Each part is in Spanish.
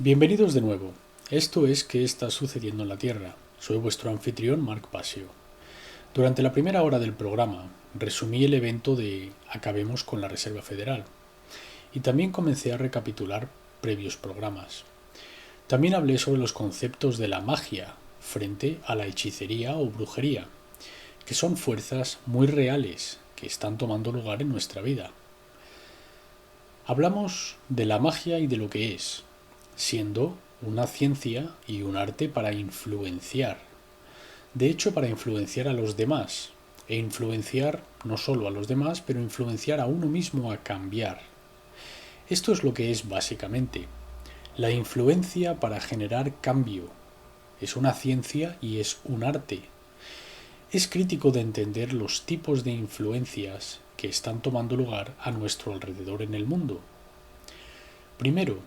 Bienvenidos de nuevo. Esto es ¿Qué está sucediendo en la Tierra? Soy vuestro anfitrión, Marc Pasio. Durante la primera hora del programa, resumí el evento de Acabemos con la Reserva Federal y también comencé a recapitular previos programas. También hablé sobre los conceptos de la magia frente a la hechicería o brujería, que son fuerzas muy reales que están tomando lugar en nuestra vida. Hablamos de la magia y de lo que es, siendo una ciencia y un arte para influenciar. De hecho, para influenciar a los demás. E influenciar no solo a los demás, pero influenciar a uno mismo a cambiar. Esto es lo que es básicamente. La influencia para generar cambio. Es una ciencia y es un arte. Es crítico de entender los tipos de influencias que están tomando lugar a nuestro alrededor en el mundo. Primero,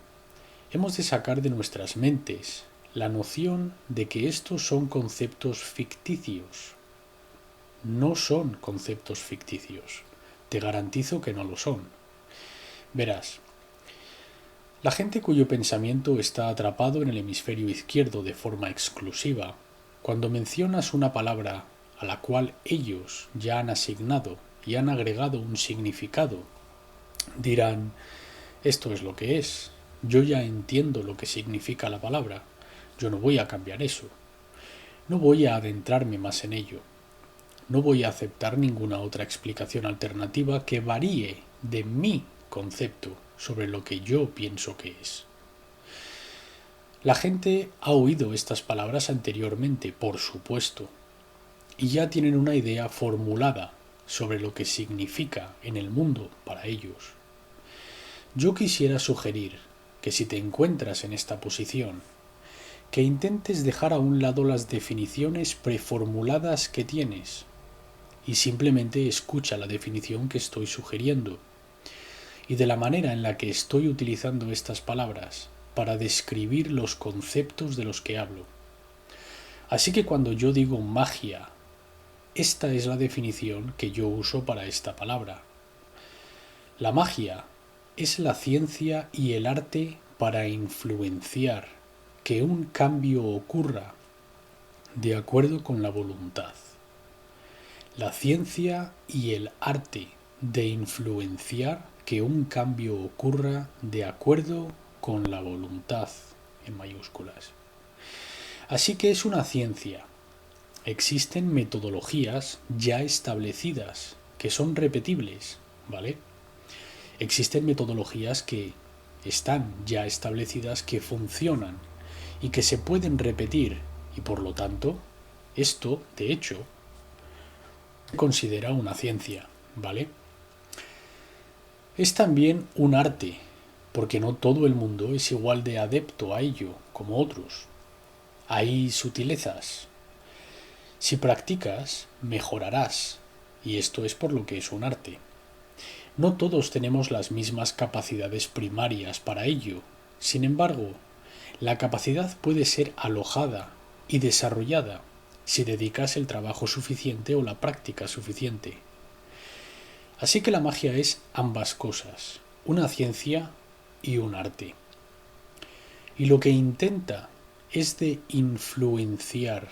hemos de sacar de nuestras mentes la noción de que estos son conceptos ficticios. No son conceptos ficticios. Te garantizo que no lo son. Verás, la gente cuyo pensamiento está atrapado en el hemisferio izquierdo de forma exclusiva, cuando mencionas una palabra a la cual ellos ya han asignado y han agregado un significado, dirán, esto es lo que es, yo ya entiendo lo que significa la palabra, yo no voy a cambiar eso, no voy a adentrarme más en ello, no voy a aceptar ninguna otra explicación alternativa que varíe de mi concepto sobre lo que yo pienso que es. La gente ha oído estas palabras anteriormente, por supuesto, y ya tienen una idea formulada sobre lo que significa en el mundo para ellos. Yo quisiera sugerir que si te encuentras en esta posición, que intentes dejar a un lado las definiciones preformuladas que tienes y simplemente escucha la definición que estoy sugiriendo y de la manera en la que estoy utilizando estas palabras para describir los conceptos de los que hablo. Así que cuando yo digo magia, esta es la definición que yo uso para esta palabra. La magia es la ciencia y el arte para influenciar que un cambio ocurra de acuerdo con la voluntad. La ciencia y el arte de influenciar que un cambio ocurra de acuerdo con la voluntad, en mayúsculas. Así que es una ciencia. Existen metodologías ya establecidas que son repetibles, ¿vale? Existen metodologías que están ya establecidas, que funcionan y que se pueden repetir y por lo tanto esto, de hecho, se considera una ciencia, ¿vale? Es también un arte, porque no todo el mundo es igual de adepto a ello como otros. Hay sutilezas. Si practicas, mejorarás, y esto es por lo que es un arte. No todos tenemos las mismas capacidades primarias para ello. Sin embargo, la capacidad puede ser alojada y desarrollada si dedicas el trabajo suficiente o la práctica suficiente. Así que la magia es ambas cosas, una ciencia y un arte. Y lo que intenta es de influenciar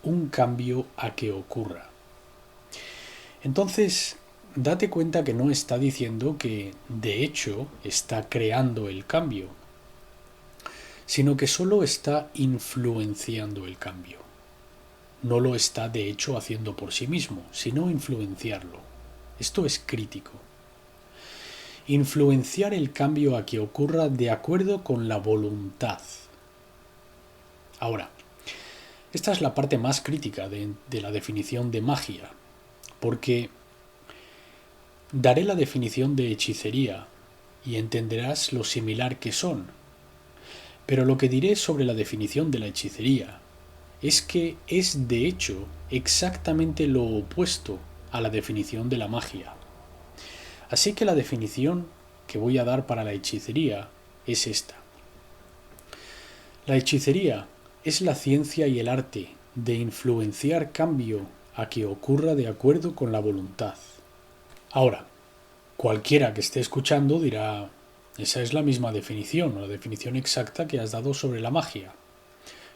un cambio a que ocurra. Entonces, date cuenta que no está diciendo que, de hecho, está creando el cambio, sino que solo está influenciando el cambio. No lo está, de hecho, haciendo por sí mismo, sino influenciarlo. Esto es crítico. Influenciar el cambio a que ocurra de acuerdo con la voluntad. Ahora, esta es la parte más crítica de la definición de magia, porque daré la definición de hechicería y entenderás lo similar que son. Pero lo que diré sobre la definición de la hechicería es que es de hecho exactamente lo opuesto a la definición de la magia. Así que la definición que voy a dar para la hechicería es esta. La hechicería es la ciencia y el arte de influenciar cambio a que ocurra de acuerdo con la voluntad. Ahora, cualquiera que esté escuchando dirá, Esa es la misma definición, o la definición exacta que has dado sobre la magia.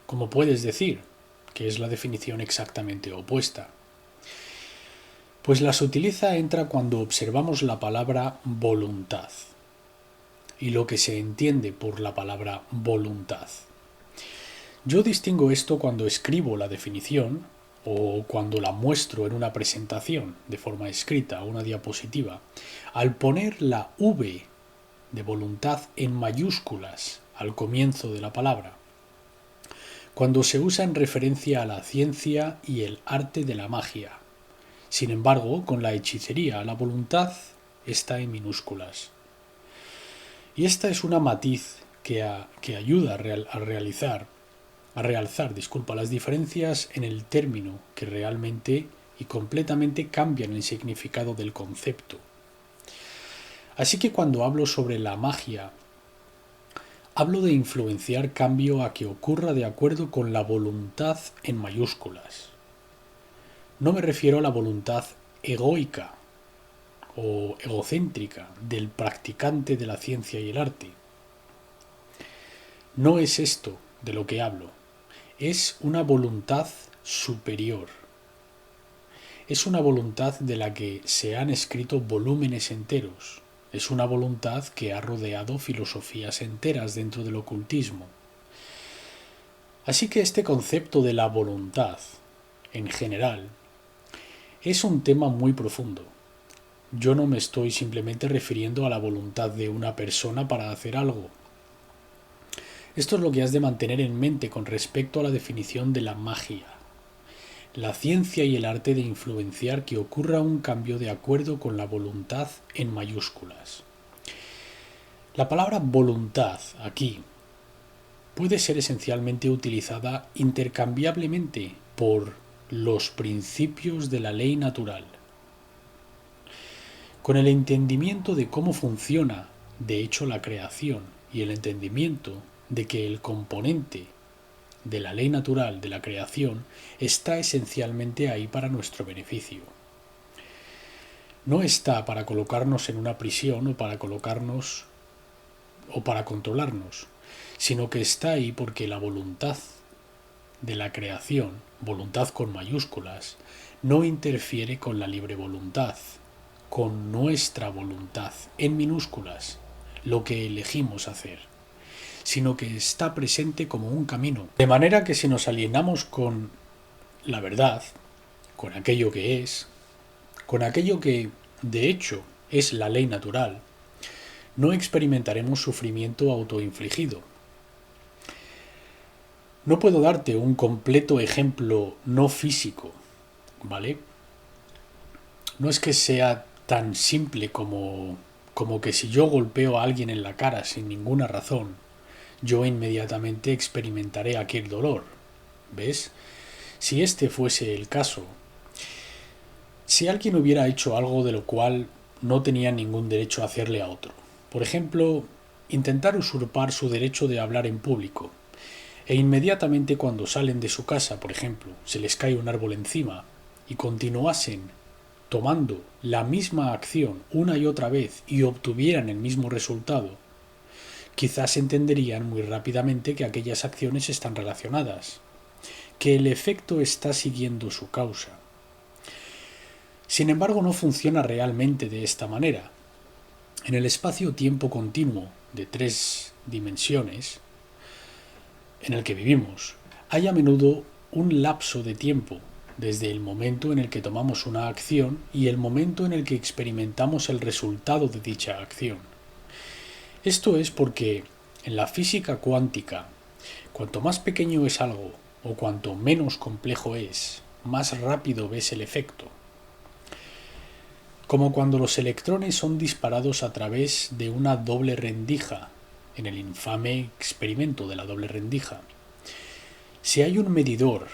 ¿Cómo puedes decir que es la definición exactamente opuesta? Pues la sutileza entra cuando observamos la palabra voluntad y lo que se entiende por la palabra voluntad. Yo distingo esto cuando escribo la definición o cuando la muestro en una presentación de forma escrita o una diapositiva. Al poner la V de voluntad en mayúsculas al comienzo de la palabra, cuando se usa en referencia a la ciencia y el arte de la magia. Sin embargo, con la hechicería, la voluntad está en minúsculas. Y esta es una matiz que ayuda a realzar las diferencias en el término que realmente y completamente cambian el significado del concepto. Así que cuando hablo sobre la magia, hablo de influenciar cambio a que ocurra de acuerdo con la voluntad en mayúsculas. No me refiero a la voluntad egoica o egocéntrica del practicante de la ciencia y el arte. No es esto de lo que hablo. Es una voluntad superior. Es una voluntad de la que se han escrito volúmenes enteros. Es una voluntad que ha rodeado filosofías enteras dentro del ocultismo. Así que este concepto de la voluntad, en general, es un tema muy profundo. Yo no me estoy simplemente refiriendo a la voluntad de una persona para hacer algo. Esto es lo que has de mantener en mente con respecto a la definición de la magia. La ciencia y el arte de influenciar que ocurra un cambio de acuerdo con la voluntad en mayúsculas. La palabra voluntad aquí puede ser esencialmente utilizada intercambiablemente por los principios de la ley natural. Con el entendimiento de cómo funciona, de hecho, la creación y el entendimiento de que el componente de la ley natural de la creación está esencialmente ahí para nuestro beneficio. No está para colocarnos en una prisión o para colocarnos o para controlarnos, sino que está ahí porque la voluntad de la creación, voluntad con mayúsculas, no interfiere con la libre voluntad, con nuestra voluntad en minúsculas, lo que elegimos hacer, sino que está presente como un camino. De manera que si nos alienamos con la verdad, con aquello que es, con aquello que, de hecho, es la ley natural, no experimentaremos sufrimiento autoinfligido. No puedo darte un completo ejemplo no físico, ¿vale? No es que sea tan simple como que si yo golpeo a alguien en la cara sin ninguna razón, yo inmediatamente experimentaré aquel dolor. ¿Ves? Si este fuese el caso, si alguien hubiera hecho algo de lo cual no tenía ningún derecho a hacerle a otro, por ejemplo, intentar usurpar su derecho de hablar en público, e inmediatamente cuando salen de su casa, por ejemplo, se les cae un árbol encima, y continuasen tomando la misma acción una y otra vez y obtuvieran el mismo resultado, quizás entenderían muy rápidamente que aquellas acciones están relacionadas, que el efecto está siguiendo su causa. Sin embargo, no funciona realmente de esta manera. En el espacio-tiempo continuo de 3 dimensiones en el que vivimos, hay a menudo un lapso de tiempo desde el momento en el que tomamos una acción y el momento en el que experimentamos el resultado de dicha acción. Esto es porque en la física cuántica, cuanto más pequeño es algo o cuanto menos complejo es, más rápido ves el efecto. Como cuando los electrones son disparados a través de una doble rendija, en el infame experimento de la doble rendija. Si hay un medidor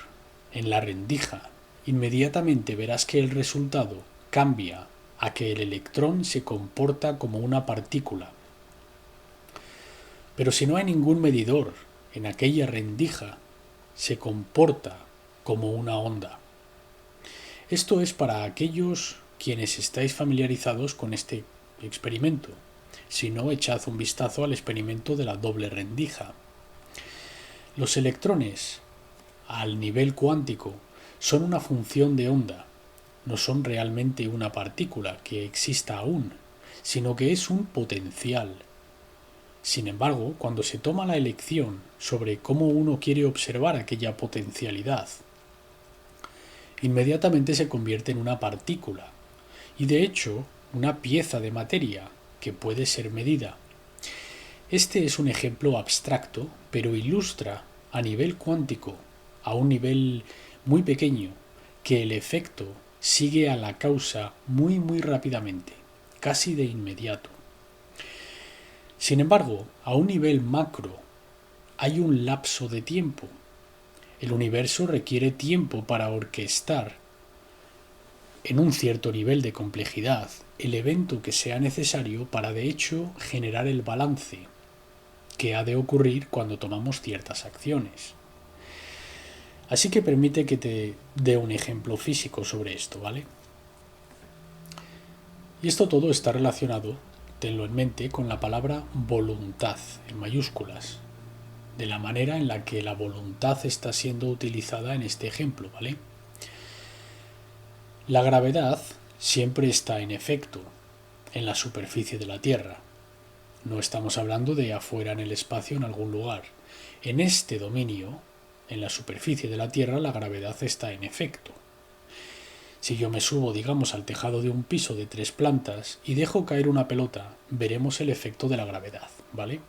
en la rendija, inmediatamente verás que el resultado cambia a que el electrón se comporta como una partícula. Pero si no hay ningún medidor en aquella rendija, se comporta como una onda. Esto es para aquellos quienes estáis familiarizados con este experimento. Si no, echad un vistazo al experimento de la doble rendija. Los electrones, al nivel cuántico, son una función de onda, no son realmente una partícula que exista aún, sino que es un potencial. Sin embargo, cuando se toma la elección sobre cómo uno quiere observar aquella potencialidad, inmediatamente se convierte en una partícula, y de hecho una pieza de materia que puede ser medida. Este es un ejemplo abstracto, pero ilustra a nivel cuántico, a un nivel muy pequeño, que el efecto sigue a la causa muy rápidamente, casi de inmediato. Sin embargo, a un nivel macro hay un lapso de tiempo. El universo requiere tiempo para orquestar en un cierto nivel de complejidad el evento que sea necesario para de hecho generar el balance que ha de ocurrir cuando tomamos ciertas acciones. Así que permite que te dé un ejemplo físico sobre esto, ¿vale? Y esto todo está relacionado, tenlo en mente, con la palabra voluntad, en mayúsculas, de la manera en la que la voluntad está siendo utilizada en este ejemplo, ¿vale? La gravedad siempre está en efecto en la superficie de la Tierra. No estamos hablando de afuera en el espacio en algún lugar. En este dominio, en la superficie de la Tierra, la gravedad está en efecto. Si yo me subo, digamos, al tejado de un piso de 3 plantas y dejo caer una pelota, veremos el efecto de la gravedad, ¿vale?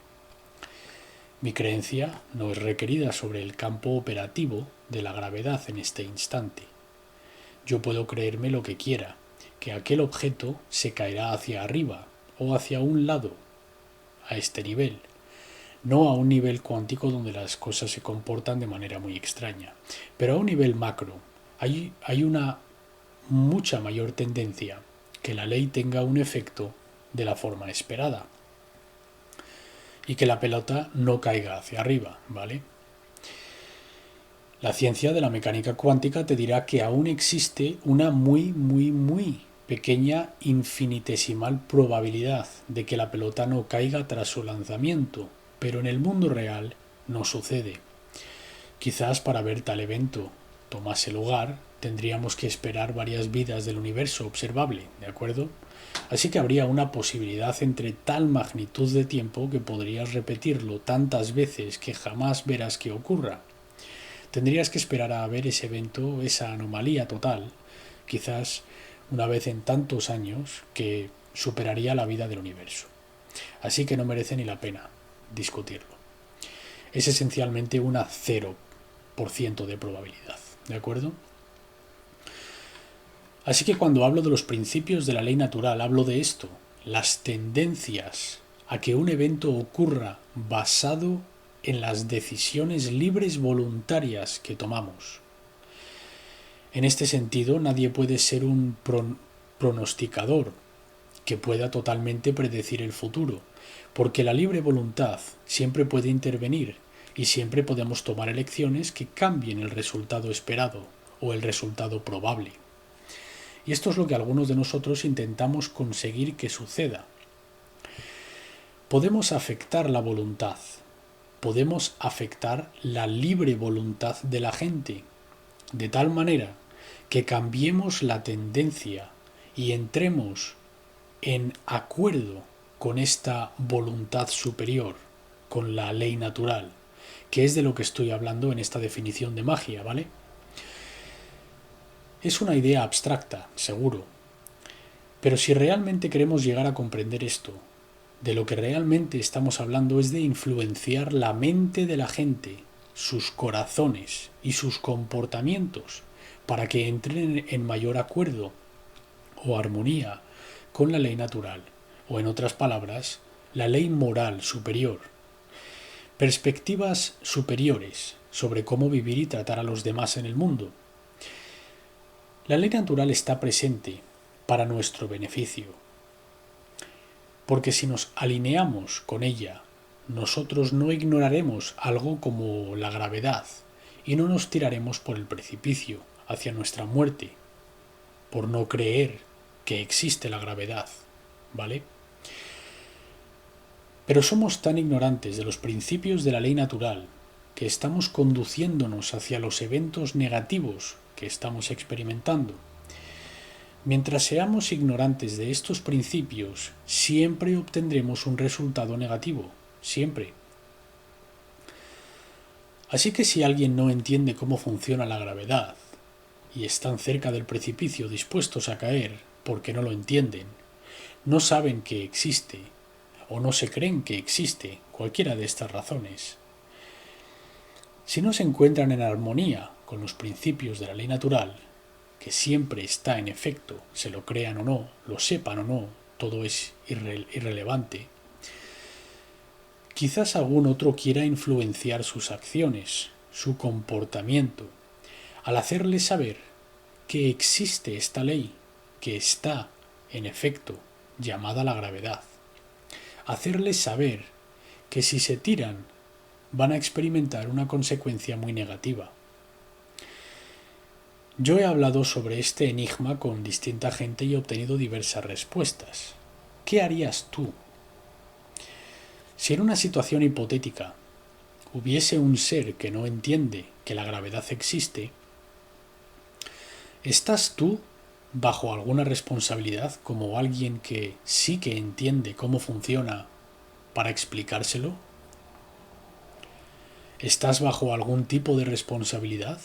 Mi creencia no es requerida sobre el campo operativo de la gravedad en este instante. Yo puedo creerme lo que quiera, que aquel objeto se caerá hacia arriba o hacia un lado, a este nivel, no a un nivel cuántico donde las cosas se comportan de manera muy extraña, pero a un nivel macro hay una mucha mayor tendencia que la ley tenga un efecto de la forma esperada y que la pelota no caiga hacia arriba, ¿vale? La ciencia de la mecánica cuántica te dirá que aún existe una muy pequeña infinitesimal probabilidad de que la pelota no caiga tras su lanzamiento, pero en el mundo real no sucede. Quizás para ver tal evento tomase lugar tendríamos que esperar varias vidas del universo observable, ¿de acuerdo? Así que habría una posibilidad entre tal magnitud de tiempo que podrías repetirlo tantas veces que jamás verás que ocurra. Tendrías que esperar a ver ese evento, esa anomalía total, quizás una vez en tantos años que superaría la vida del universo. Así que no merece ni la pena discutirlo. Es esencialmente una 0% de probabilidad, ¿de acuerdo? Así que cuando hablo de los principios de la ley natural, hablo de esto, las tendencias a que un evento ocurra basado en las decisiones libres voluntarias que tomamos. En este sentido, nadie puede ser un pronosticador que pueda totalmente predecir el futuro, porque la libre voluntad siempre puede intervenir y siempre podemos tomar elecciones que cambien el resultado esperado o el resultado probable. Y esto es lo que algunos de nosotros intentamos conseguir que suceda. Podemos afectar la voluntad, podemos afectar la libre voluntad de la gente, de tal manera que cambiemos la tendencia y entremos en acuerdo con esta voluntad superior, con la ley natural, que es de lo que estoy hablando en esta definición de magia, ¿vale? Es una idea abstracta, seguro, pero si realmente queremos llegar a comprender esto, de lo que realmente estamos hablando es de influenciar la mente de la gente, sus corazones y sus comportamientos para que entren en mayor acuerdo o armonía con la ley natural, o en otras palabras, la ley moral superior. Perspectivas superiores sobre cómo vivir y tratar a los demás en el mundo. La ley natural está presente para nuestro beneficio, porque si nos alineamos con ella, nosotros no ignoraremos algo como la gravedad y no nos tiraremos por el precipicio hacia nuestra muerte, por no creer que existe la gravedad, ¿vale? Pero somos tan ignorantes de los principios de la ley natural que estamos conduciéndonos hacia los eventos negativos que estamos experimentando. Mientras seamos ignorantes de estos principios, siempre obtendremos un resultado negativo, siempre. Así que si alguien no entiende cómo funciona la gravedad y están cerca del precipicio dispuestos a caer porque no lo entienden, no saben que existe o no se creen que existe cualquiera de estas razones, si no se encuentran en armonía con los principios de la ley natural, que siempre está en efecto, se lo crean o no, lo sepan o no, todo es irrelevante, quizás algún otro quiera influenciar sus acciones, su comportamiento, al hacerles saber que existe esta ley, que está, en efecto, llamada la gravedad. Hacerles saber que si se tiran van a experimentar una consecuencia muy negativa. Yo he hablado sobre este enigma con distinta gente y he obtenido diversas respuestas. ¿Qué harías tú? Si en una situación hipotética hubiese un ser que no entiende que la gravedad existe, ¿estás tú bajo alguna responsabilidad como alguien que sí que entiende cómo funciona para explicárselo? ¿Estás bajo algún tipo de responsabilidad?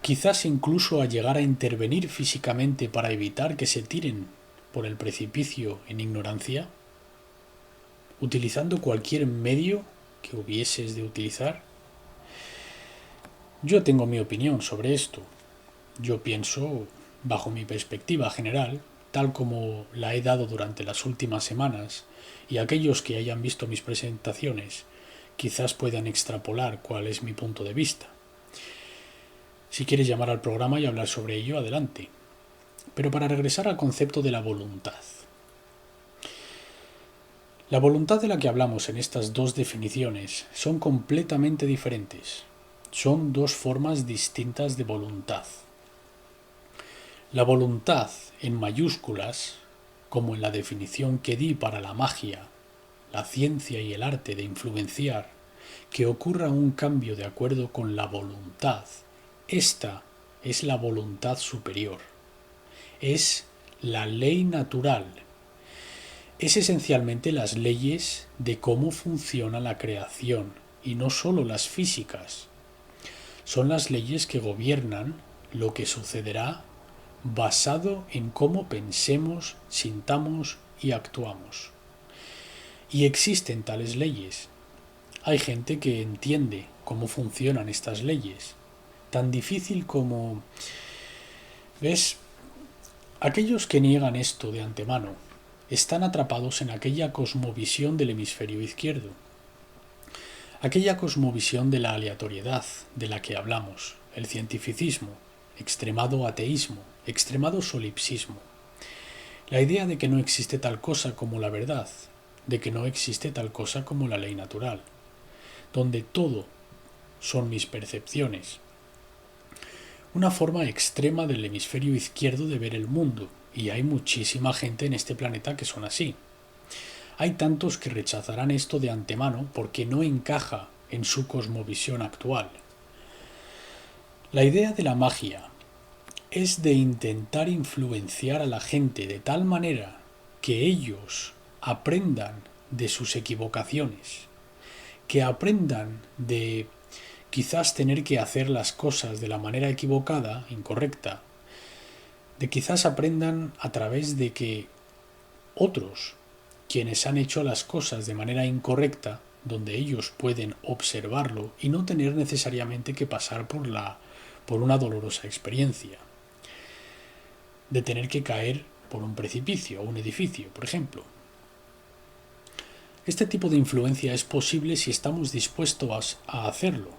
Quizás incluso a llegar a intervenir físicamente para evitar que se tiren por el precipicio en ignorancia, utilizando cualquier medio que hubieses de utilizar. Yo tengo mi opinión sobre esto. Yo pienso, bajo mi perspectiva general, tal como la he dado durante las últimas semanas, y aquellos que hayan visto mis presentaciones quizás puedan extrapolar cuál es mi punto de vista. Si quieres llamar al programa y hablar sobre ello, adelante. Pero para regresar al concepto de la voluntad. La voluntad de la que hablamos en estas dos definiciones son completamente diferentes. Son dos formas distintas de voluntad. La voluntad en mayúsculas, como en la definición que di para la magia, la ciencia y el arte de influenciar, que ocurra un cambio de acuerdo con la voluntad. Esta es la voluntad superior. Es la ley natural. Es esencialmente las leyes de cómo funciona la creación, y no solo las físicas. Son las leyes que gobiernan lo que sucederá basado en cómo pensemos, sintamos y actuamos. Y existen tales leyes. Hay gente que entiende cómo funcionan estas leyes. Tan difícil como... ¿Ves? Aquellos que niegan esto de antemano están atrapados en aquella cosmovisión del hemisferio izquierdo. Aquella cosmovisión de la aleatoriedad de la que hablamos, el cientificismo, extremado ateísmo, extremado solipsismo. La idea de que no existe tal cosa como la verdad, de que no existe tal cosa como la ley natural, donde todo son mis percepciones. Una forma extrema del hemisferio izquierdo de ver el mundo, y hay muchísima gente en este planeta que son así. Hay tantos que rechazarán esto de antemano porque no encaja en su cosmovisión actual. La idea de la magia es de intentar influenciar a la gente de tal manera que ellos aprendan de sus equivocaciones, que aprendan de quizás tener que hacer las cosas de la manera equivocada, incorrecta, de quizás aprendan a través de que otros, quienes han hecho las cosas de manera incorrecta, donde ellos pueden observarlo y no tener necesariamente que pasar por una dolorosa experiencia, de tener que caer por un precipicio o un edificio, por ejemplo. Este tipo de influencia es posible si estamos dispuestos a hacerlo.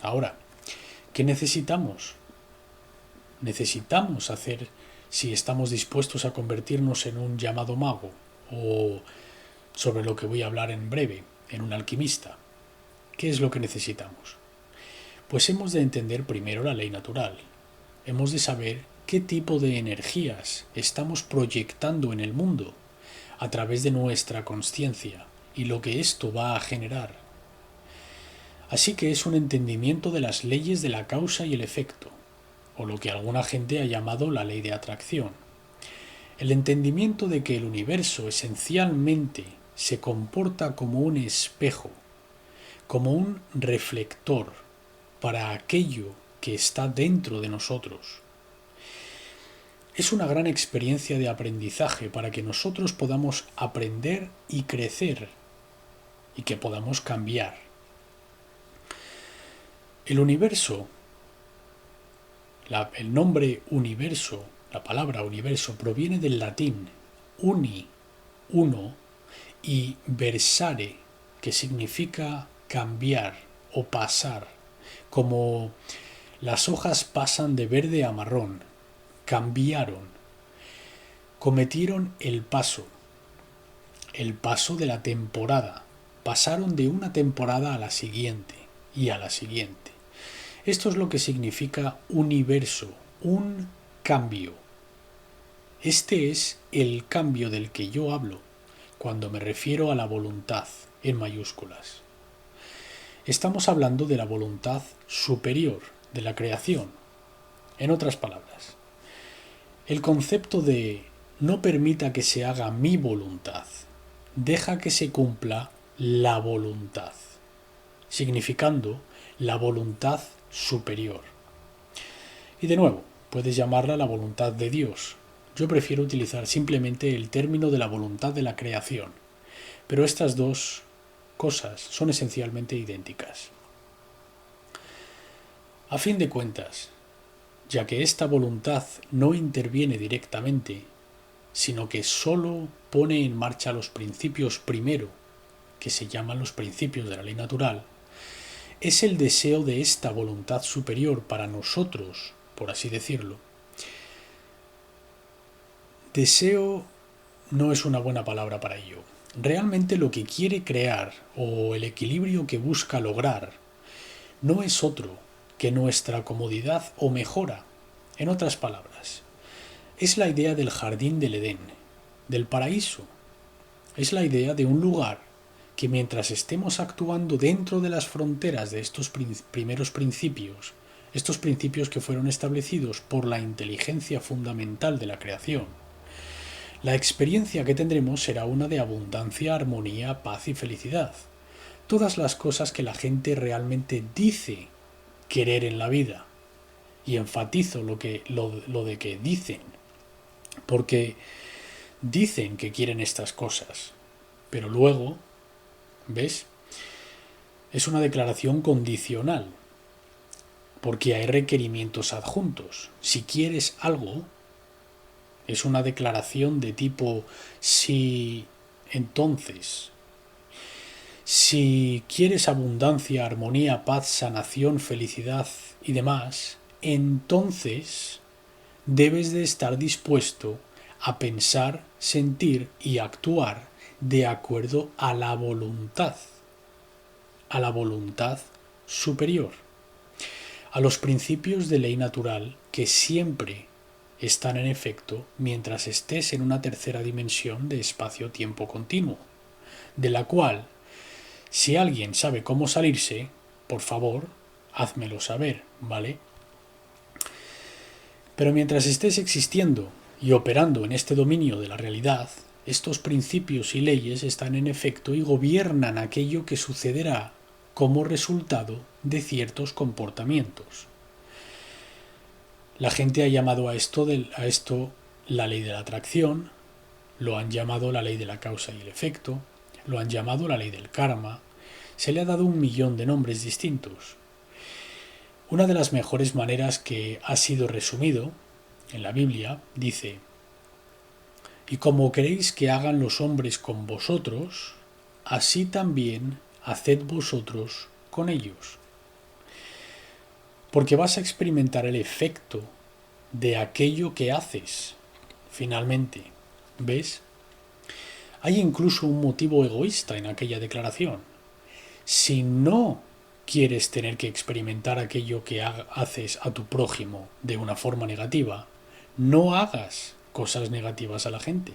Ahora, ¿qué necesitamos? Necesitamos hacer si estamos dispuestos a convertirnos en un llamado mago o, sobre lo que voy a hablar en breve, en un alquimista. ¿Qué es lo que necesitamos? Pues hemos de entender primero la ley natural. Hemos de saber qué tipo de energías estamos proyectando en el mundo a través de nuestra consciencia y lo que esto va a generar. Así que es un entendimiento de las leyes de la causa y el efecto, o lo que alguna gente ha llamado la ley de atracción. El entendimiento de que el universo esencialmente se comporta como un espejo, como un reflector para aquello que está dentro de nosotros. Es una gran experiencia de aprendizaje para que nosotros podamos aprender y crecer y que podamos cambiar. El universo, el nombre universo, la palabra universo proviene del latín uni, uno, y versare, que significa cambiar o pasar, como las hojas pasan de verde a marrón. Cambiaron, cometieron el paso de la temporada, pasaron de una temporada a la siguiente y a la siguiente. Esto es lo que significa universo, un cambio. Este es el cambio del que yo hablo cuando me refiero a la voluntad en mayúsculas. Estamos hablando de la voluntad superior, de la creación. En otras palabras, el concepto de no permita que se haga mi voluntad, deja que se cumpla la voluntad, significando la voluntad superior. Y de nuevo, puedes llamarla la voluntad de Dios. Yo prefiero utilizar simplemente el término de la voluntad de la creación, pero estas dos cosas son esencialmente idénticas. A fin de cuentas, ya que esta voluntad no interviene directamente, sino que sólo pone en marcha los principios primero, que se llaman los principios de la ley natural, es el deseo de esta voluntad superior para nosotros, por así decirlo. Deseo no es una buena palabra para ello. Realmente lo que quiere crear o el equilibrio que busca lograr no es otro que nuestra comodidad o mejora. En otras palabras, es la idea del jardín del Edén, del paraíso. Es la idea de un lugar que mientras estemos actuando dentro de las fronteras de estos primeros principios, estos principios que fueron establecidos por la inteligencia fundamental de la creación, la experiencia que tendremos será una de abundancia, armonía, paz y felicidad. Todas las cosas que la gente realmente dice querer en la vida. Y enfatizo lo de que dicen, porque dicen que quieren estas cosas, pero luego, ¿ves? Es una declaración condicional, porque hay requerimientos adjuntos. Si quieres algo, es una declaración de tipo si, entonces. Si quieres abundancia, armonía, paz, sanación, felicidad y demás, entonces debes de estar dispuesto a pensar, sentir y actuar de acuerdo a la voluntad superior, a los principios de ley natural que siempre están en efecto mientras estés en una tercera dimensión de espacio-tiempo continuo, de la cual, si alguien sabe cómo salirse, por favor, házmelo saber, ¿vale? Pero mientras estés existiendo y operando en este dominio de la realidad, estos principios y leyes están en efecto y gobiernan aquello que sucederá como resultado de ciertos comportamientos. La gente ha llamado a esto la ley de la atracción, lo han llamado la ley de la causa y el efecto, lo han llamado la ley del karma, se le ha dado 1.000.000 de nombres distintos. Una de las mejores maneras que ha sido resumido en la Biblia dice: y como queréis que hagan los hombres con vosotros, así también haced vosotros con ellos. Porque vas a experimentar el efecto de aquello que haces, finalmente. ¿Ves? Hay incluso un motivo egoísta en aquella declaración. Si no quieres tener que experimentar aquello que haces a tu prójimo de una forma negativa, no hagas cosas negativas a la gente.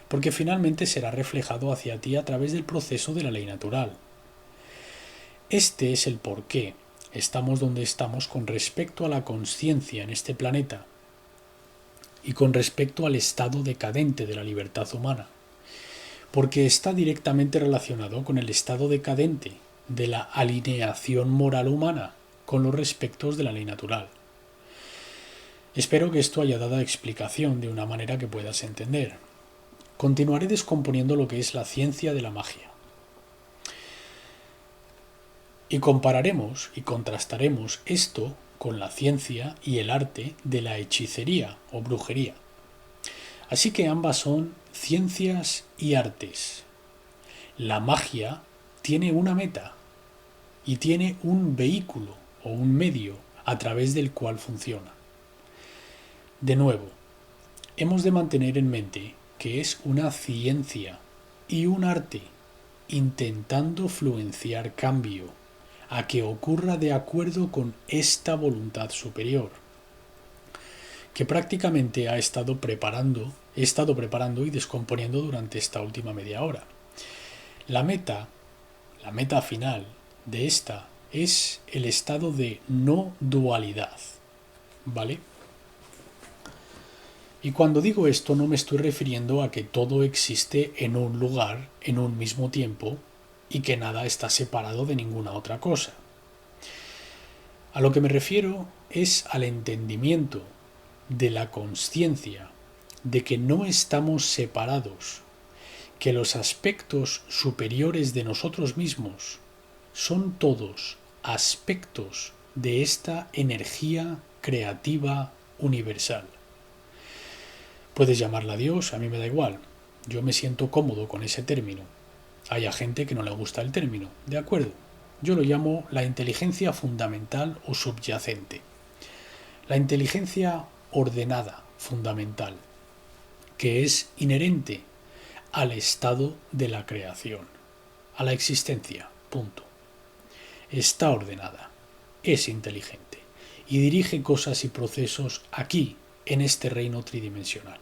porque finalmente será reflejado hacia ti a través del proceso de la ley natural. Este es el por qué estamos donde estamos con respecto a la consciencia en este planeta y con respecto al estado decadente de la libertad humana, porque está directamente relacionado con el estado decadente de la alineación moral humana con los respectos de la ley natural. Espero que esto haya dado explicación de una manera que puedas entender. Continuaré descomponiendo lo que es la ciencia de la magia. Y compararemos y contrastaremos esto con la ciencia y el arte de la hechicería o brujería. Así que ambas son ciencias y artes. La magia tiene una meta y tiene un vehículo o un medio a través del cual funciona. De nuevo, hemos de mantener en mente que es una ciencia y un arte intentando fluenciar cambio a que ocurra de acuerdo con esta voluntad superior, que prácticamente he estado preparando y descomponiendo durante esta última media hora. La meta final de esta es el estado de no dualidad, ¿vale? Y cuando digo esto no me estoy refiriendo a que todo existe en un lugar, en un mismo tiempo, y que nada está separado de ninguna otra cosa. A lo que me refiero es al entendimiento de la consciencia de que no estamos separados, que los aspectos superiores de nosotros mismos son todos aspectos de esta energía creativa universal. Puedes llamarla Dios, a mí me da igual. Yo me siento cómodo con ese término. Hay a gente que no le gusta el término, de acuerdo. Yo lo llamo la inteligencia fundamental o subyacente. La inteligencia ordenada, fundamental, que es inherente al estado de la creación, a la existencia, punto. Está ordenada, es inteligente y dirige cosas y procesos aquí, en este reino tridimensional.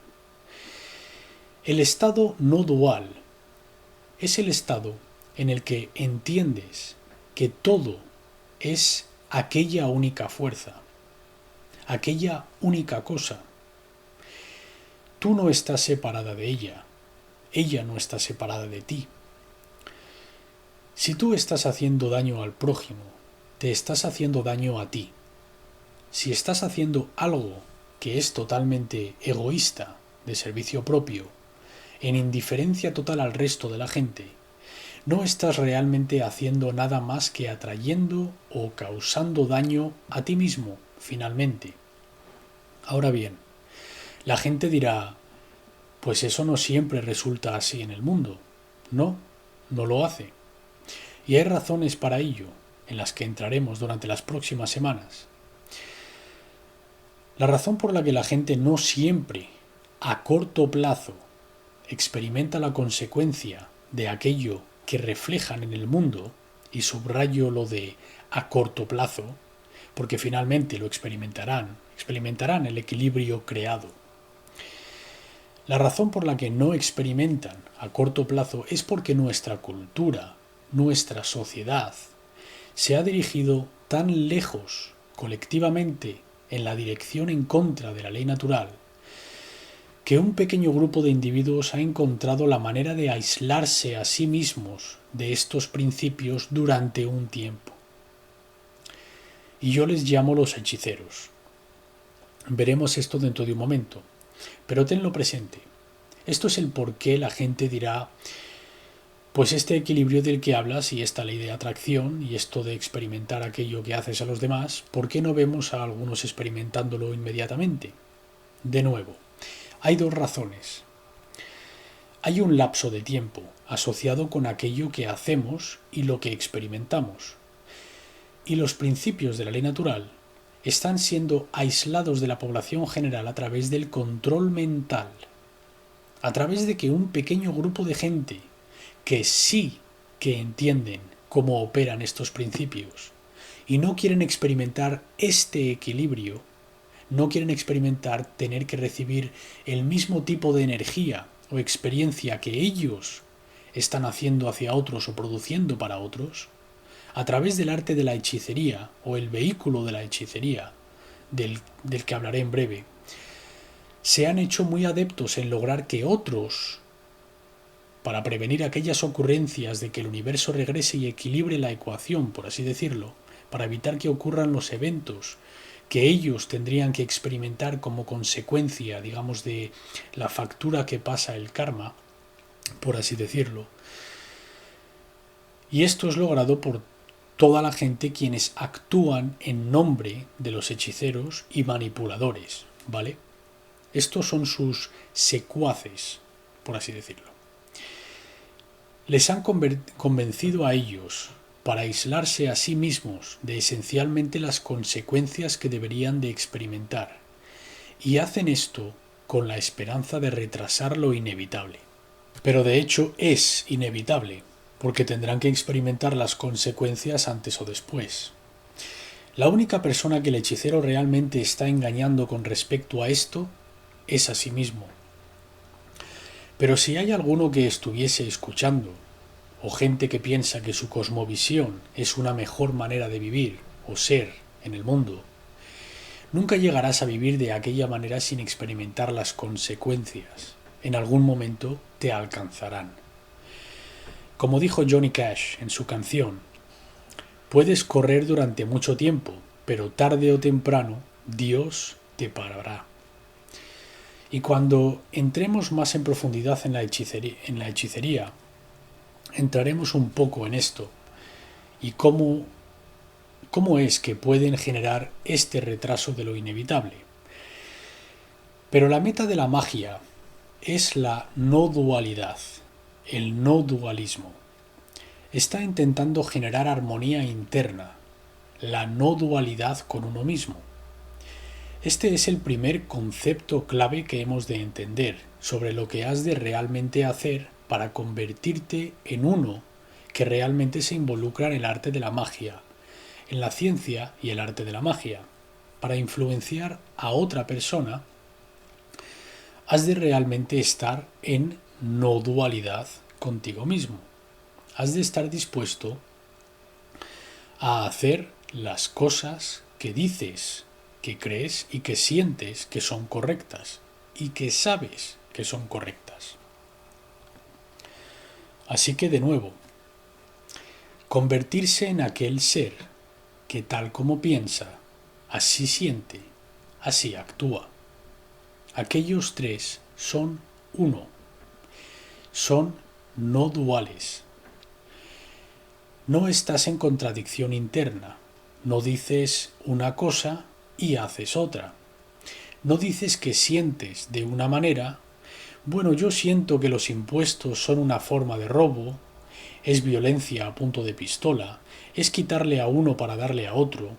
El estado no dual es el estado en el que entiendes que todo es aquella única fuerza, aquella única cosa. Tú no estás separada de ella no está separada de ti. Si tú estás haciendo daño al prójimo, te estás haciendo daño a ti. Si estás haciendo algo que es totalmente egoísta, de servicio propio, en indiferencia total al resto de la gente, no estás realmente haciendo nada más que atrayendo o causando daño a ti mismo, finalmente. Ahora bien, la gente dirá, pues eso no siempre resulta así en el mundo. No, no lo hace. Y hay razones para ello, en las que entraremos durante las próximas semanas. La razón por la que la gente no siempre, a corto plazo, experimenta la consecuencia de aquello que reflejan en el mundo, y subrayo lo de a corto plazo, porque finalmente lo experimentarán el equilibrio creado. La razón por la que no experimentan a corto plazo es porque nuestra cultura, nuestra sociedad, se ha dirigido tan lejos colectivamente en la dirección en contra de la ley natural, que un pequeño grupo de individuos ha encontrado la manera de aislarse a sí mismos de estos principios durante un tiempo. Y yo les llamo los hechiceros. Veremos esto dentro de un momento, pero tenlo presente. Esto es el por qué la gente dirá, pues este equilibrio del que hablas y esta ley de atracción y esto de experimentar aquello que haces a los demás, ¿por qué no vemos a algunos experimentándolo inmediatamente? De nuevo, hay dos razones. Hay un lapso de tiempo asociado con aquello que hacemos y lo que experimentamos. Y los principios de la ley natural están siendo aislados de la población general a través del control mental, a través de que un pequeño grupo de gente que sí que entienden cómo operan estos principios y no quieren experimentar este equilibrio, no quieren experimentar tener que recibir el mismo tipo de energía o experiencia que ellos están haciendo hacia otros o produciendo para otros, a través del arte de la hechicería o el vehículo de la hechicería, del que hablaré en breve, se han hecho muy adeptos en lograr que otros, para prevenir aquellas ocurrencias de que el universo regrese y equilibre la ecuación, por así decirlo, para evitar que ocurran los eventos que ellos tendrían que experimentar como consecuencia, digamos, de la factura que pasa el karma, por así decirlo. Y esto es logrado por toda la gente quienes actúan en nombre de los hechiceros y manipuladores, ¿vale? Estos son sus secuaces, por así decirlo. Les han convencido a ellos para aislarse a sí mismos de esencialmente las consecuencias que deberían de experimentar, y hacen esto con la esperanza de retrasar lo inevitable. Pero de hecho es inevitable, porque tendrán que experimentar las consecuencias antes o después. La única persona que el hechicero realmente está engañando con respecto a esto es a sí mismo. Pero si hay alguno que estuviese escuchando, o gente que piensa que su cosmovisión es una mejor manera de vivir o ser en el mundo, nunca llegarás a vivir de aquella manera sin experimentar las consecuencias. En algún momento te alcanzarán. Como dijo Johnny Cash en su canción, puedes correr durante mucho tiempo, pero tarde o temprano Dios te parará. Y cuando entremos más en profundidad en la hechicería, entraremos un poco en esto y cómo es que pueden generar este retraso de lo inevitable. Pero la meta de la magia es la no dualidad, el no dualismo. Está intentando generar armonía interna, la no dualidad con uno mismo. Este es el primer concepto clave que hemos de entender sobre lo que has de realmente hacer para convertirte en uno que realmente se involucra en el arte de la magia, en la ciencia y el arte de la magia. Para influenciar a otra persona, has de realmente estar en no dualidad contigo mismo. Has de estar dispuesto a hacer las cosas que dices, que crees y que sientes que son correctas y que sabes que son correctas. Así que de nuevo, convertirse en aquel ser que tal como piensa, así siente, así actúa. Aquellos tres son uno, son no duales. No estás en contradicción interna, no dices una cosa y haces otra. No dices que sientes de una manera, bueno, yo siento que los impuestos son una forma de robo, es violencia a punto de pistola, es quitarle a uno para darle a otro,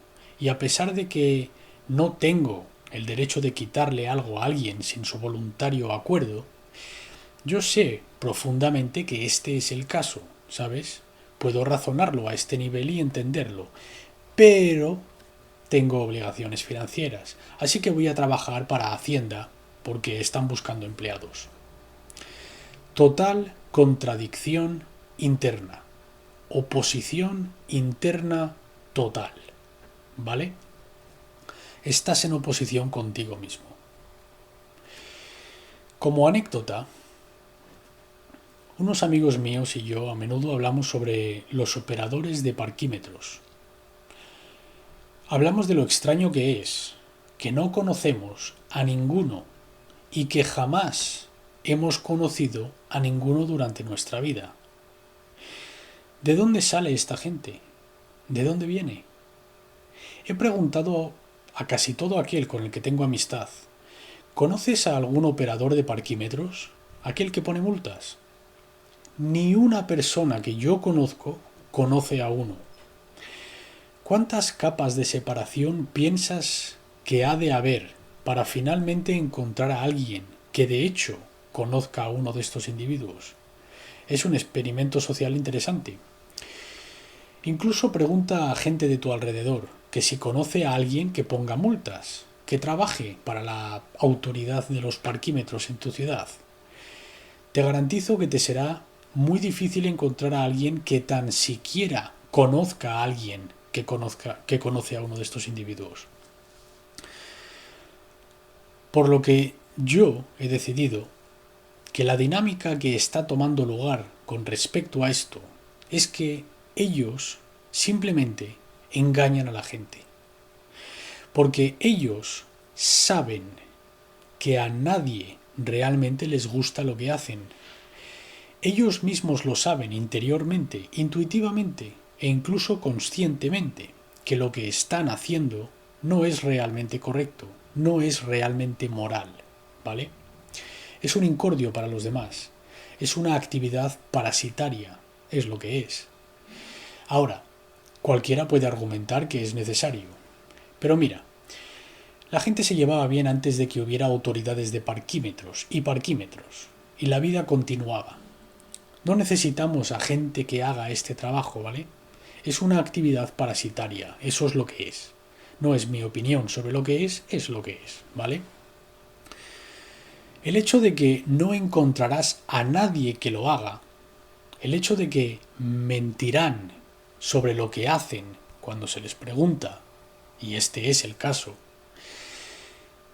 y a pesar de que no tengo el derecho de quitarle algo a alguien sin su voluntario acuerdo, yo sé profundamente que este es el caso, ¿sabes? Puedo razonarlo a este nivel y entenderlo, pero tengo obligaciones financieras, así que voy a trabajar para Hacienda porque están buscando empleados. Total contradicción interna, oposición interna total, ¿vale? Estás en oposición contigo mismo. Como anécdota, unos amigos míos y yo a menudo hablamos sobre los operadores de parquímetros. Hablamos de lo extraño que es, que no conocemos a ninguno y que jamás hemos conocido a ninguno durante nuestra vida. ¿De dónde sale esta gente? ¿De dónde viene? He preguntado a casi todo aquel con el que tengo amistad, ¿conoces a algún operador de parquímetros? ¿Aquel que pone multas? Ni una persona que yo conozco conoce a uno. ¿Cuántas capas de separación piensas que ha de haber para finalmente encontrar a alguien que de hecho conozca a uno de estos individuos? Es un experimento social interesante. Incluso pregunta a gente de tu alrededor que si conoce a alguien que ponga multas, que trabaje para la autoridad de los parquímetros en tu ciudad. te garantizo que te será muy difícil encontrar a alguien que tan siquiera conozca a alguien que conoce a uno de estos individuos. Por lo que yo he decidido que la dinámica que está tomando lugar con respecto a esto es que ellos simplemente engañan a la gente. Porque ellos saben que a nadie realmente les gusta lo que hacen. Ellos mismos lo saben interiormente, intuitivamente e incluso conscientemente, que lo que están haciendo no es realmente correcto, no es realmente moral, ¿vale? Es un incordio para los demás, es una actividad parasitaria, es lo que es. Ahora, cualquiera puede argumentar que es necesario, pero mira, la gente se llevaba bien antes de que hubiera autoridades de parquímetros, y la vida continuaba. No necesitamos a gente que haga este trabajo, ¿vale? Es una actividad parasitaria, eso es lo que es. No es mi opinión sobre lo que es lo que es, ¿vale? El hecho de que no encontrarás a nadie que lo haga, el hecho de que mentirán sobre lo que hacen cuando se les pregunta, y este es el caso,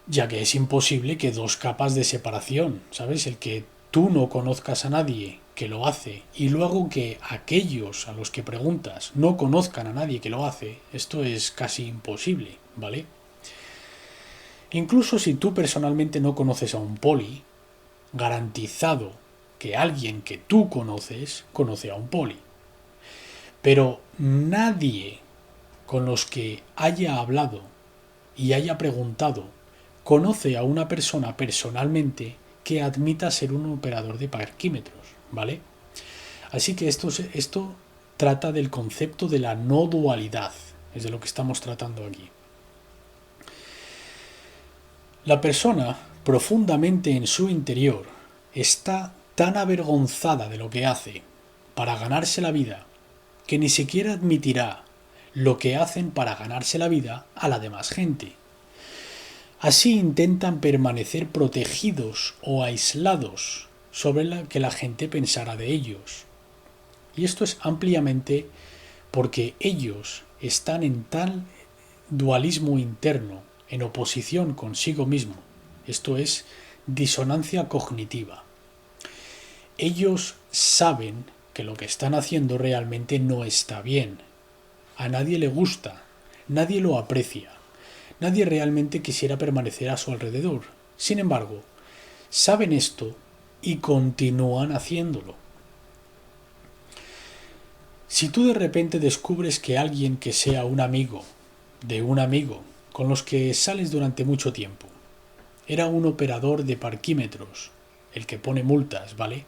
ya que es imposible que dos capas de separación, ¿sabes? El que tú no conozcas a nadie que lo hace y luego que aquellos a los que preguntas no conozcan a nadie que lo hace, esto es casi imposible, ¿vale? Incluso si tú personalmente no conoces a un poli, garantizado que alguien que tú conoces conoce a un poli. Pero nadie con los que haya hablado y haya preguntado conoce a una persona personalmente que admita ser un operador de parquímetros, ¿vale? Así que esto trata del concepto de la no dualidad, es de lo que estamos tratando aquí. La persona, profundamente en su interior, está tan avergonzada de lo que hace para ganarse la vida que ni siquiera admitirá lo que hacen para ganarse la vida a la demás gente. Así intentan permanecer protegidos o aislados sobre lo que la gente pensara de ellos. Y esto es ampliamente porque ellos están en tal dualismo interno, en oposición consigo mismo. Esto es disonancia cognitiva. Ellos saben que lo que están haciendo realmente no está bien. A nadie le gusta, nadie lo aprecia, nadie realmente quisiera permanecer a su alrededor. Sin embargo, saben esto y continúan haciéndolo. Si tú de repente descubres que alguien que sea un amigo de un amigo con los que sales durante mucho tiempo era un operador de parquímetros, el que pone multas, ¿vale?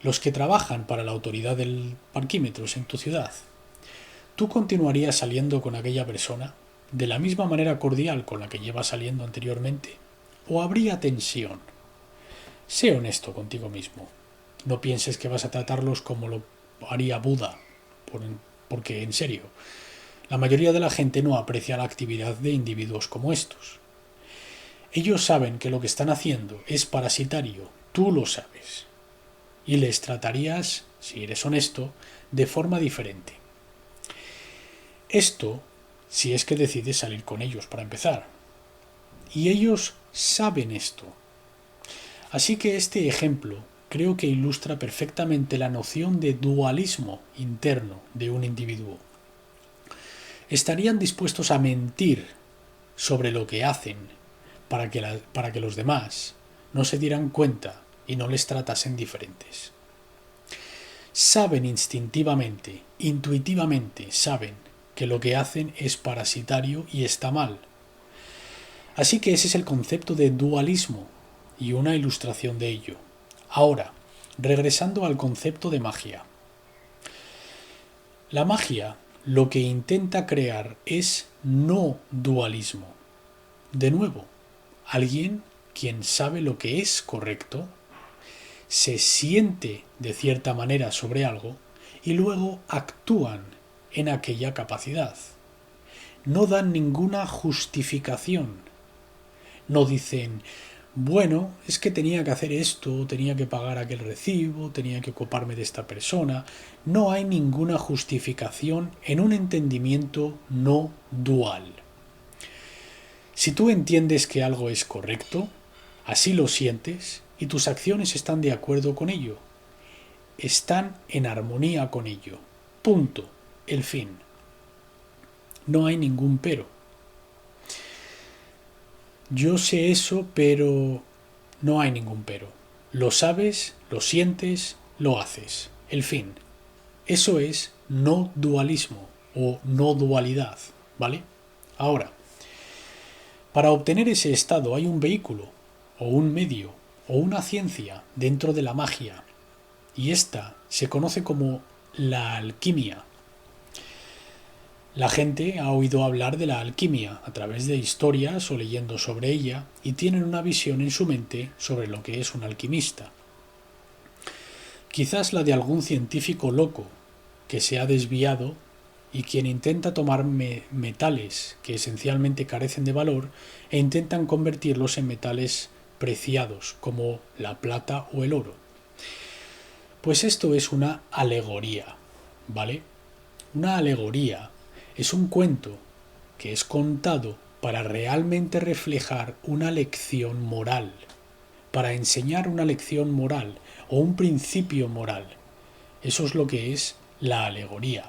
Los que trabajan para la autoridad del parquímetros en tu ciudad, ¿tú continuarías saliendo con aquella persona de la misma manera cordial con la que llevas saliendo anteriormente? ¿O habría tensión? Sé honesto contigo mismo. No pienses que vas a tratarlos como lo haría Buda, porque en serio, la mayoría de la gente no aprecia la actividad de individuos como estos. Ellos saben que lo que están haciendo es parasitario, tú lo sabes. Y les tratarías, si eres honesto, de forma diferente. Esto, si es que decides salir con ellos para empezar. Y ellos saben esto. Así que este ejemplo creo que ilustra perfectamente la noción de dualismo interno de un individuo. Estarían dispuestos a mentir sobre lo que hacen para que los demás no se dieran cuenta y no les tratasen diferentes. Saben instintivamente, intuitivamente saben que lo que hacen es parasitario y está mal. Así que ese es el concepto de dualismo y una ilustración de ello. Ahora, regresando al concepto de magia. La magia lo que intenta crear es no dualismo. De nuevo, alguien quien sabe lo que es correcto, se siente de cierta manera sobre algo y luego actúan en aquella capacidad. No dan ninguna justificación. No dicen, Bueno, es que tenía que hacer esto, tenía que pagar aquel recibo, tenía que ocuparme de esta persona. No hay ninguna justificación en un entendimiento no dual. Si tú entiendes que algo es correcto, así lo sientes y tus acciones están de acuerdo con ello, están en armonía con ello. Punto. El fin. No hay ningún pero. Yo sé eso, pero no hay ningún pero. Lo sabes, lo sientes, lo haces. El fin. Eso es no dualismo o no dualidad, ¿vale? Ahora, para obtener ese estado hay un vehículo, o un medio, o una ciencia dentro de la magia, y esta se conoce como la alquimia. La gente ha oído hablar de la alquimia a través de historias o leyendo sobre ella y tienen una visión en su mente sobre lo que es un alquimista. Quizás la de algún científico loco que se ha desviado y quien intenta tomar metales que esencialmente carecen de valor e intentan convertirlos en metales preciados como la plata o el oro. Pues esto es una alegoría, ¿vale? Una alegoría es un cuento que es contado para realmente reflejar una lección moral, para enseñar una lección moral o un principio moral. Eso es lo que es la alegoría.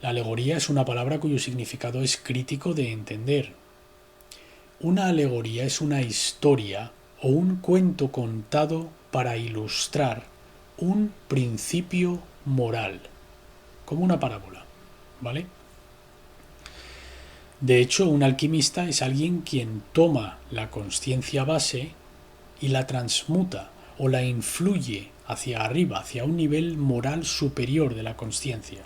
La alegoría es una palabra cuyo significado es crítico de entender. Una alegoría es una historia o un cuento contado para ilustrar un principio moral, como una parábola, ¿vale? De hecho, un alquimista es alguien quien toma la consciencia base y la transmuta o la influye hacia arriba, hacia un nivel moral superior de la consciencia.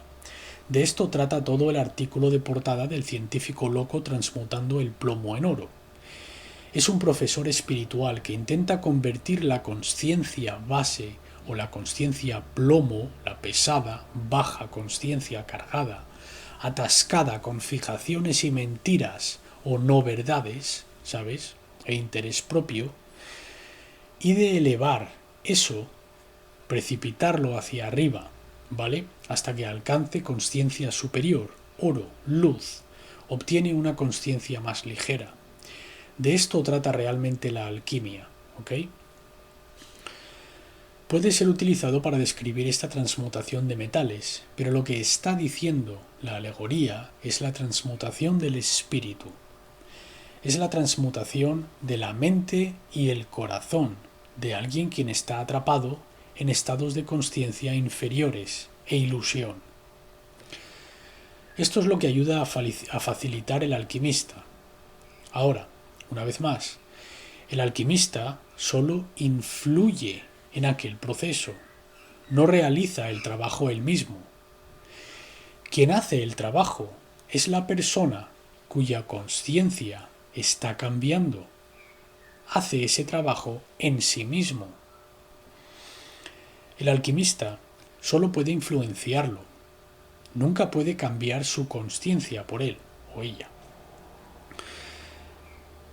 De esto trata todo el artículo de portada del científico loco transmutando el plomo en oro. Es un profesor espiritual que intenta convertir la consciencia base o la consciencia plomo, la pesada, baja consciencia cargada, atascada con fijaciones y mentiras o no verdades, ¿sabes? E interés propio, y de elevar eso, precipitarlo hacia arriba, ¿vale? Hasta que alcance consciencia superior, oro, luz, obtiene una consciencia más ligera. De esto trata realmente la alquimia, ¿ok? Puede ser utilizado para describir esta transmutación de metales, pero lo que está diciendo la alegoría es la transmutación del espíritu. Es la transmutación de la mente y el corazón de alguien quien está atrapado en estados de consciencia inferiores e ilusión. Esto es lo que ayuda a facilitar el alquimista. Ahora, una vez más, el alquimista solo influye en aquel proceso, no realiza el trabajo él mismo. Quien hace el trabajo es la persona cuya consciencia está cambiando. Hace ese trabajo en sí mismo. El alquimista solo puede influenciarlo, nunca puede cambiar su consciencia por él o ella.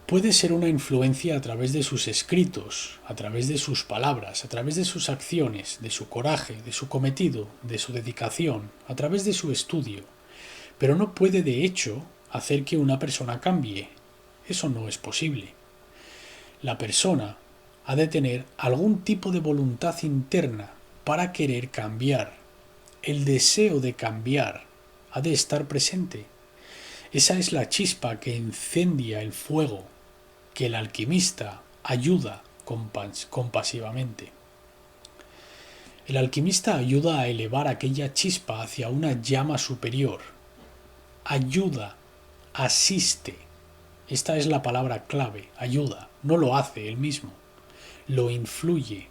Puede ser una influencia a través de sus escritos, a través de sus palabras, a través de sus acciones, de su coraje, de su cometido, de su dedicación, a través de su estudio, pero no puede de hecho hacer que una persona cambie. Eso no es posible. La persona ha de tener algún tipo de voluntad interna para querer cambiar. El deseo de cambiar ha de estar presente. Esa es la chispa que incendia el fuego, que el alquimista ayuda compasivamente. El alquimista ayuda a elevar aquella chispa hacia una llama superior. Ayuda, asiste. Esta es la palabra clave, ayuda. No lo hace él mismo. Lo influye,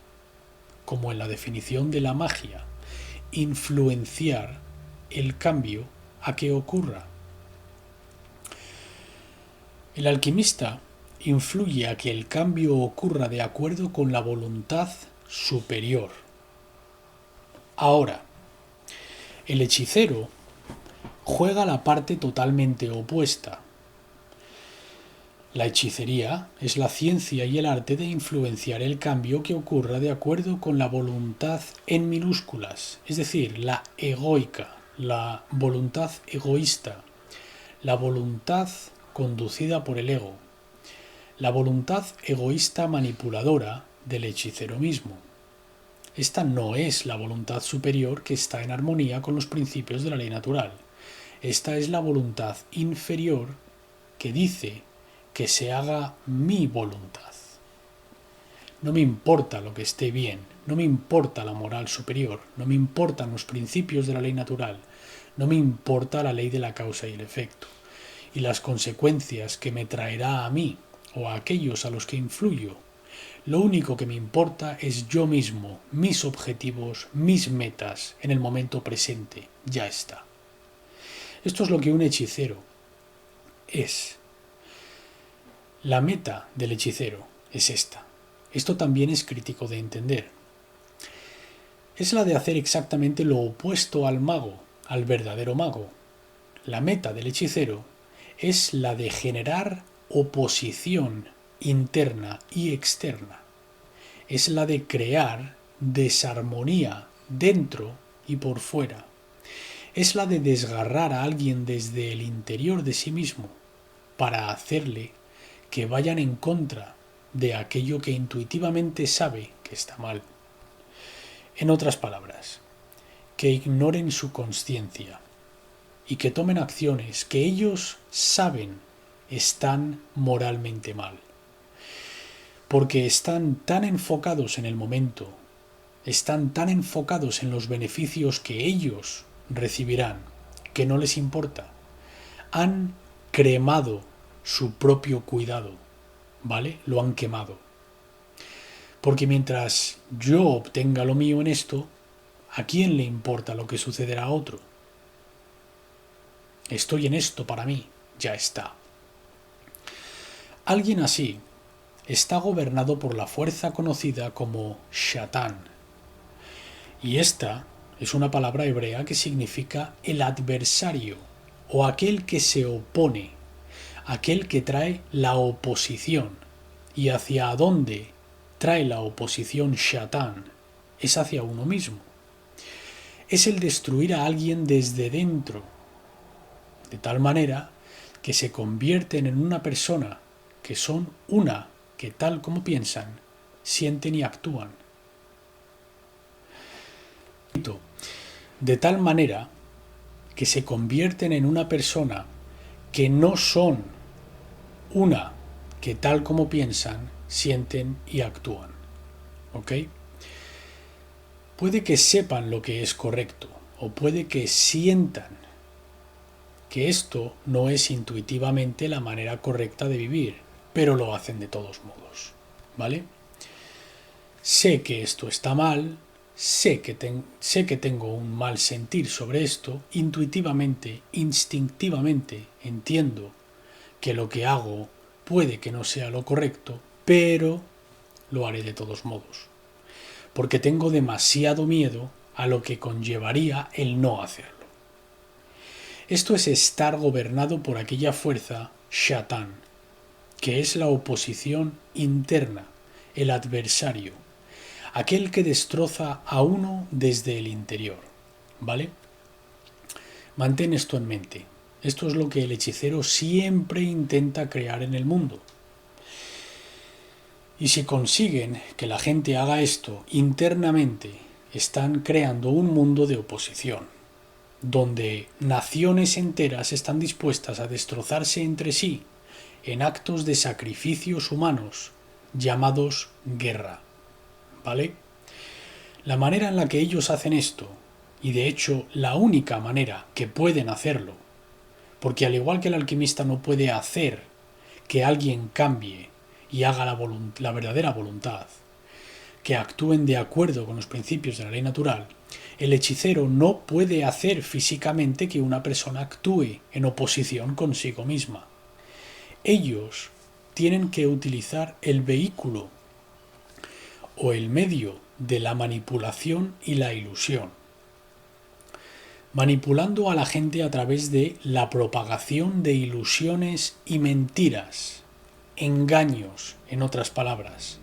como en la definición de la magia, influenciar el cambio a que ocurra. El alquimista influye a que el cambio ocurra de acuerdo con la voluntad superior. Ahora, el hechicero juega la parte totalmente opuesta. La hechicería es la ciencia y el arte de influenciar el cambio que ocurra de acuerdo con la voluntad en minúsculas, es decir, la egoica, la voluntad egoísta, la voluntad conducida por el ego, la voluntad egoísta manipuladora del hechicero mismo. Esta no es la voluntad superior que está en armonía con los principios de la ley natural. Esta es la voluntad inferior que dice que se haga mi voluntad. No me importa lo que esté bien, no me importa la moral superior, no me importan los principios de la ley natural, no me importa la ley de la causa y el efecto, y las consecuencias que me traerá a mí o a aquellos a los que influyo. Lo único que me importa es yo mismo, mis objetivos, mis metas en el momento presente. Ya está. Esto es lo que un hechicero es. La meta del hechicero es esta. Esto también es crítico de entender. Es la de hacer exactamente lo opuesto al mago, al verdadero mago. La meta del hechicero es la de generar oposición interna y externa. Es la de crear desarmonía dentro y por fuera. Es la de desgarrar a alguien desde el interior de sí mismo para hacerle que vayan en contra de aquello que intuitivamente sabe que está mal. En otras palabras, que ignoren su consciencia y que tomen acciones que ellos saben están moralmente mal. Porque están tan enfocados en el momento, están tan enfocados en los beneficios que ellos recibirán, que no les importa. Han cremado su propio cuidado, ¿vale? Lo han quemado. Porque mientras yo obtenga lo mío en esto, ¿a quién le importa lo que sucederá a otro? Estoy en esto para mí, ya está. Alguien así está gobernado por la fuerza conocida como Shatán. Y esta es una palabra hebrea que significa el adversario o aquel que se opone, aquel que trae la oposición. ¿Y hacia dónde trae la oposición Shatán? Es hacia uno mismo. Es el destruir a alguien desde dentro, de tal manera que se convierten en una persona que son una que tal como piensan, sienten y actúan. De tal manera que se convierten en una persona que no son una que tal como piensan, sienten y actúan. ¿Ok? Puede que sepan lo que es correcto o puede que sientan que esto no es intuitivamente la manera correcta de vivir, pero lo hacen de todos modos, ¿vale? Sé que esto está mal, sé que tengo un mal sentir sobre esto, intuitivamente, instintivamente entiendo que lo que hago puede que no sea lo correcto, pero lo haré de todos modos, porque tengo demasiado miedo a lo que conllevaría el no hacerlo. Esto es estar gobernado por aquella fuerza Shatán, que es la oposición interna, el adversario, aquel que destroza a uno desde el interior, ¿vale? Mantén esto en mente. Esto es lo que el hechicero siempre intenta crear en el mundo. Y si consiguen que la gente haga esto internamente, están creando un mundo de oposición, donde naciones enteras están dispuestas a destrozarse entre sí en actos de sacrificios humanos llamados guerra, ¿vale? La manera en la que ellos hacen esto, y de hecho la única manera que pueden hacerlo, porque al igual que el alquimista no puede hacer que alguien cambie y haga la verdadera voluntad, que actúen de acuerdo con los principios de la ley natural, el hechicero no puede hacer físicamente que una persona actúe en oposición consigo misma. Ellos tienen que utilizar el vehículo o el medio de la manipulación y la ilusión, manipulando a la gente a través de la propagación de ilusiones y mentiras, engaños, en otras palabras,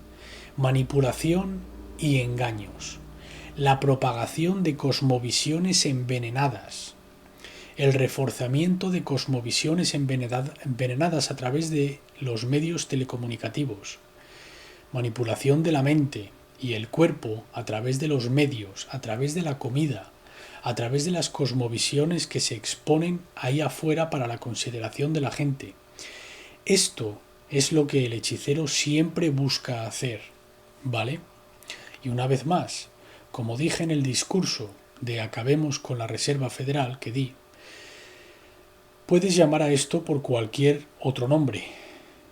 manipulación y engaños, la propagación de cosmovisiones envenenadas, el reforzamiento de cosmovisiones envenenadas a través de los medios telecomunicativos, manipulación de la mente y el cuerpo a través de los medios, a través de la comida, a través de las cosmovisiones que se exponen ahí afuera para la consideración de la gente. Esto es lo que el hechicero siempre busca hacer, ¿vale? Y una vez más, como dije en el discurso de Acabemos con la Reserva Federal que di, puedes llamar a esto por cualquier otro nombre,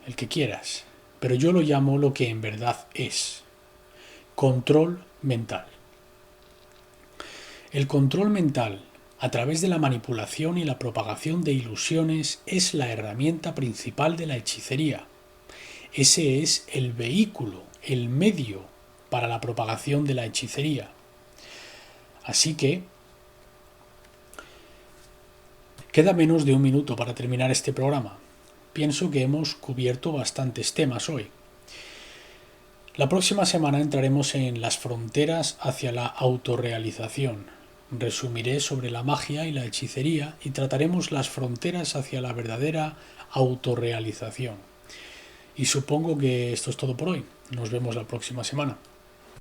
el que quieras, pero yo lo llamo lo que en verdad es: control mental. El control mental, a través de la manipulación y la propagación de ilusiones, es la herramienta principal de la hechicería. Ese es el vehículo, el medio para la propagación de la hechicería. Así que queda menos de un minuto para terminar este programa. Pienso que hemos cubierto bastantes temas hoy. La próxima semana entraremos en las fronteras hacia la autorrealización. Resumiré sobre la magia y la hechicería y trataremos las fronteras hacia la verdadera autorrealización. Y supongo que esto es todo por hoy. Nos vemos la próxima semana.